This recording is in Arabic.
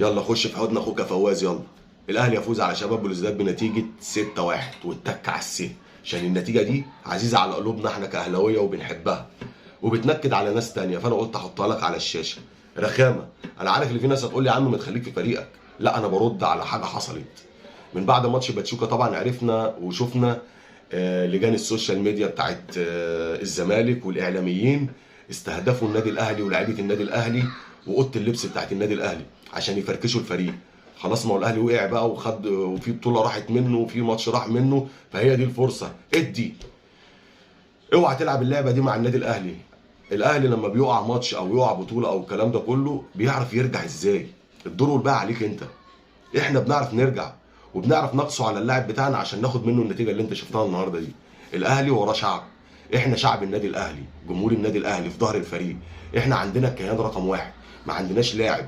يلا خش في حضن اخوك يا فواز يلا. الاهلي يفوز على شباب بلوزداد بنتيجه 6-1 واتك على السه، عشان النتيجه دي عزيزه على قلوبنا احنا كاهلاويه وبنحبها وبتنكد على ناس تانية، فانا قلت احطها لك على الشاشه. رخامه. انا عارف ان في ناس هتقول لي يا عم ما تخليك في فريقك، لا انا برد على حاجه حصلت. من بعد ماتش باتشوكا طبعا عرفنا وشفنا لجان السوشيال ميديا بتاعت الزمالك والاعلاميين استهدفوا النادي الاهلي ولاعيبه النادي الاهلي واوضه اللبس بتاعت النادي الاهلي عشان يفركشوا الفريق. خلاص، ما هو الاهلي وقع بقى وخد، وفي بطوله راحت منه وفي ماتش راح منه، فهي دي الفرصه ادي. اوعى تلعب اللعبه دي مع النادي الاهلي. الاهلي لما بيقع ماتش او يقع بطوله او الكلام ده كله بيعرف يرجع ازاي. الدور بقى عليك انت. احنا بنعرف نرجع وبنعرف نقصه على اللاعب بتاعنا عشان ناخد منه النتيجه اللي انت شفتها النهارده دي. الاهلي وراه شعب. احنا شعب النادي الاهلي، جمهور النادي الاهلي في ظهر الفريق. احنا عندنا الكيان رقم واحد، ما عندناش لاعب